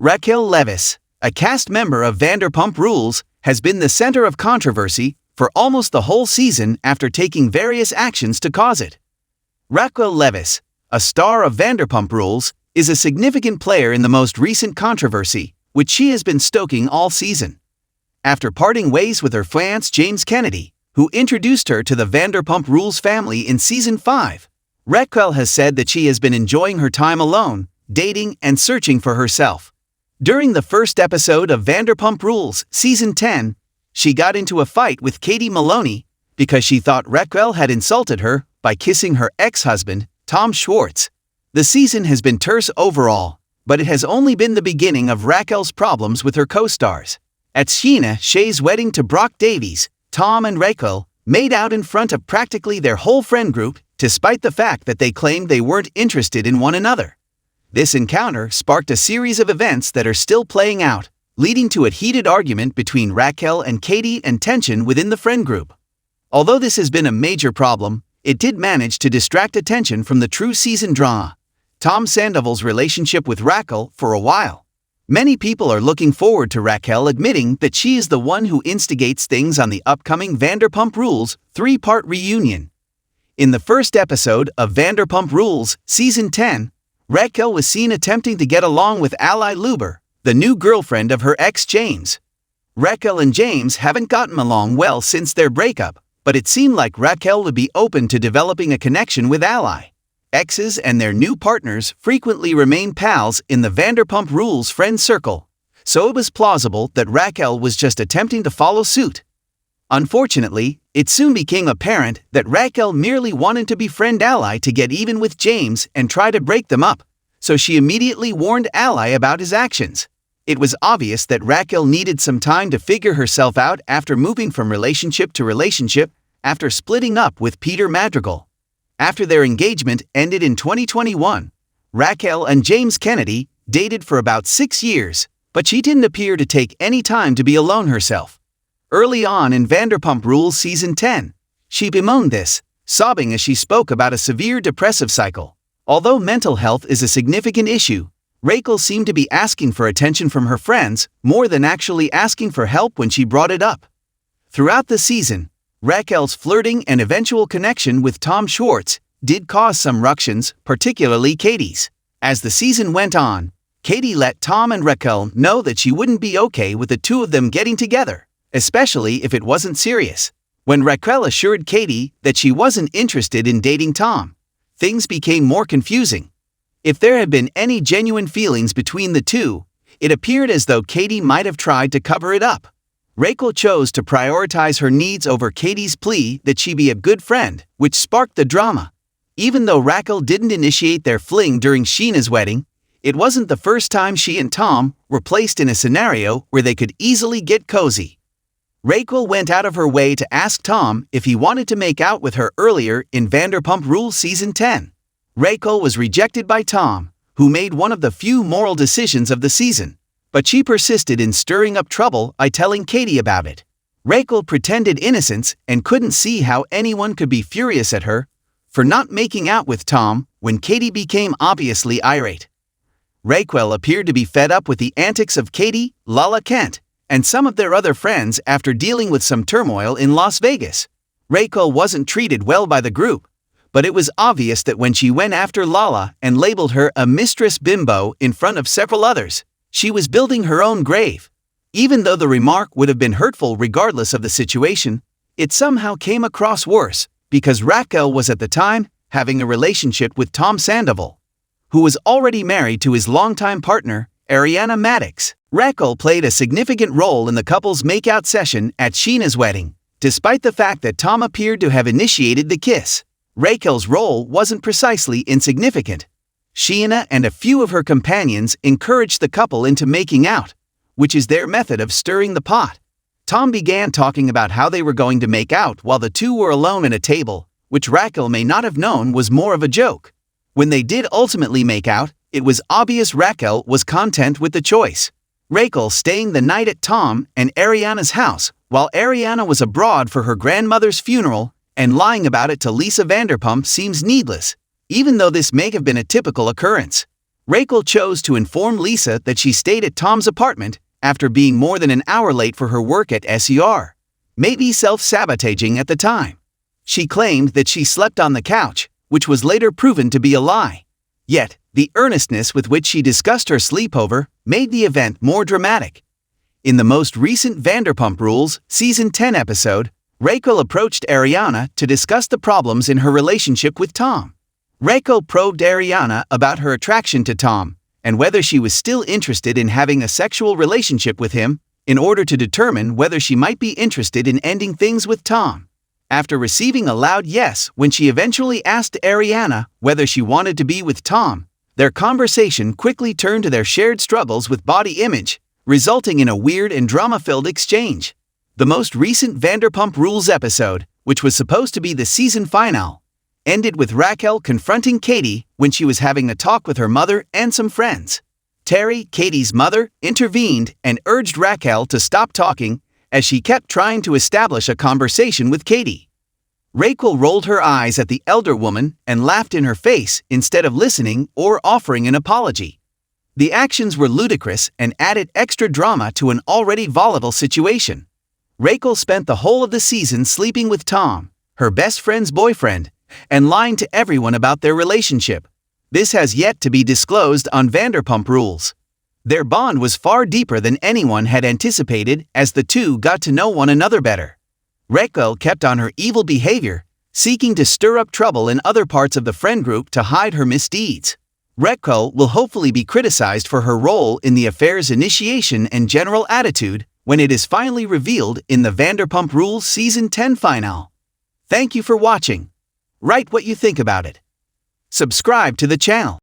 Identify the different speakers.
Speaker 1: Raquel Leviss, a cast member of Vanderpump Rules, has been the center of controversy for almost the whole season after taking various actions to cause it. Raquel Leviss, a star of Vanderpump Rules, is a significant player in the most recent controversy, which she has been stoking all season. After parting ways with her fiancé James Kennedy, who introduced her to the Vanderpump Rules family in Season 5, Raquel has said that she has been enjoying her time alone, dating and searching for herself. During the first episode of Vanderpump Rules, Season 10, she got into a fight with Katie Maloney because she thought Raquel had insulted her by kissing her ex-husband, Tom Schwartz. The season has been terse overall, but it has only been the beginning of Raquel's problems with her co-stars. At Scheana Shay's wedding to Brock Davies, Tom and Raquel made out in front of practically their whole friend group, despite the fact that they claimed they weren't interested in one another. This encounter sparked a series of events that are still playing out, leading to a heated argument between Raquel and Katie and tension within the friend group. Although this has been a major problem, it did manage to distract attention from the true season drama, Tom Sandoval's relationship with Raquel, for a while. Many people are looking forward to Raquel admitting that she is the one who instigates things on the upcoming Vanderpump Rules 3-part reunion. In the first episode of Vanderpump Rules, Season 10, Raquel was seen attempting to get along with Ally Luber, the new girlfriend of her ex James. Raquel and James haven't gotten along well since their breakup, but it seemed like Raquel would be open to developing a connection with Ally. Exes and their new partners frequently remain pals in the Vanderpump Rules friend circle, so it was plausible that Raquel was just attempting to follow suit. Unfortunately, it soon became apparent that Raquel merely wanted to befriend Ally to get even with James and try to break them up, so she immediately warned Ally about his actions. It was obvious that Raquel needed some time to figure herself out after moving from relationship to relationship after splitting up with Peter Madrigal. After their engagement ended in 2021, Raquel and James Kennedy dated for about 6 years, but she didn't appear to take any time to be alone herself. Early on in Vanderpump Rules Season 10, she bemoaned this, sobbing as she spoke about a severe depressive cycle. Although mental health is a significant issue, Raquel seemed to be asking for attention from her friends more than actually asking for help when she brought it up. Throughout the season, Raquel's flirting and eventual connection with Tom Schwartz did cause some ructions, particularly Katie's. As the season went on, Katie let Tom and Raquel know that she wouldn't be okay with the two of them getting together, especially if it wasn't serious. When Raquel assured Katie that she wasn't interested in dating Tom, things became more confusing. If there had been any genuine feelings between the two, it appeared as though Katie might have tried to cover it up. Raquel chose to prioritize her needs over Katie's plea that she be a good friend, which sparked the drama. Even though Raquel didn't initiate their fling during Scheana's wedding, it wasn't the first time she and Tom were placed in a scenario where they could easily get cozy. Raquel went out of her way to ask Tom if he wanted to make out with her earlier in Vanderpump Rules Season 10. Raquel was rejected by Tom, who made one of the few moral decisions of the season, but she persisted in stirring up trouble by telling Katie about it. Raquel pretended innocence and couldn't see how anyone could be furious at her for not making out with Tom when Katie became obviously irate. Raquel appeared to be fed up with the antics of Katie, Lala Kent, and some of their other friends after dealing with some turmoil in Las Vegas. Raquel wasn't treated well by the group, but it was obvious that when she went after Lala and labeled her a mistress bimbo in front of several others, she was building her own grave. Even though the remark would have been hurtful regardless of the situation, it somehow came across worse because Raquel was at the time having a relationship with Tom Sandoval, who was already married to his longtime partner, Ariana Madix. Raquel played a significant role in the couple's makeout session at Scheana's wedding, despite the fact that Tom appeared to have initiated the kiss. Raquel's role wasn't precisely insignificant. Scheana and a few of her companions encouraged the couple into making out, which is their method of stirring the pot. Tom began talking about how they were going to make out while the two were alone at a table, which Raquel may not have known was more of a joke. When they did ultimately make out, it was obvious Raquel was content with the choice. Raquel staying the night at Tom and Ariana's house while Ariana was abroad for her grandmother's funeral and lying about it to Lisa Vanderpump seems needless, even though this may have been a typical occurrence. Raquel chose to inform Lisa that she stayed at Tom's apartment after being more than an hour late for her work at SER, maybe self-sabotaging at the time. She claimed that she slept on the couch, which was later proven to be a lie. Yet, the earnestness with which she discussed her sleepover made the event more dramatic. In the most recent Vanderpump Rules Season 10 episode, Raquel approached Ariana to discuss the problems in her relationship with Tom. Raquel probed Ariana about her attraction to Tom and whether she was still interested in having a sexual relationship with him in order to determine whether she might be interested in ending things with Tom. After receiving a loud yes when she eventually asked Ariana whether she wanted to be with Tom, their conversation quickly turned to their shared struggles with body image, resulting in a weird and drama-filled exchange. The most recent Vanderpump Rules episode, which was supposed to be the season finale, ended with Raquel confronting Katie when she was having a talk with her mother and some friends. Terry, Katie's mother, intervened and urged Raquel to stop talking as she kept trying to establish a conversation with Katie. Raquel rolled her eyes at the elder woman and laughed in her face instead of listening or offering an apology. The actions were ludicrous and added extra drama to an already volatile situation. Raquel spent the whole of the season sleeping with Tom, her best friend's boyfriend, and lying to everyone about their relationship. This has yet to be disclosed on Vanderpump Rules. Their bond was far deeper than anyone had anticipated as the two got to know one another better. Raquel kept on her evil behavior, seeking to stir up trouble in other parts of the friend group to hide her misdeeds. Raquel will hopefully be criticized for her role in the affair's initiation and general attitude when it is finally revealed in the Vanderpump Rules Season 10 finale. Thank you for watching. Write what you think about it. Subscribe to the channel.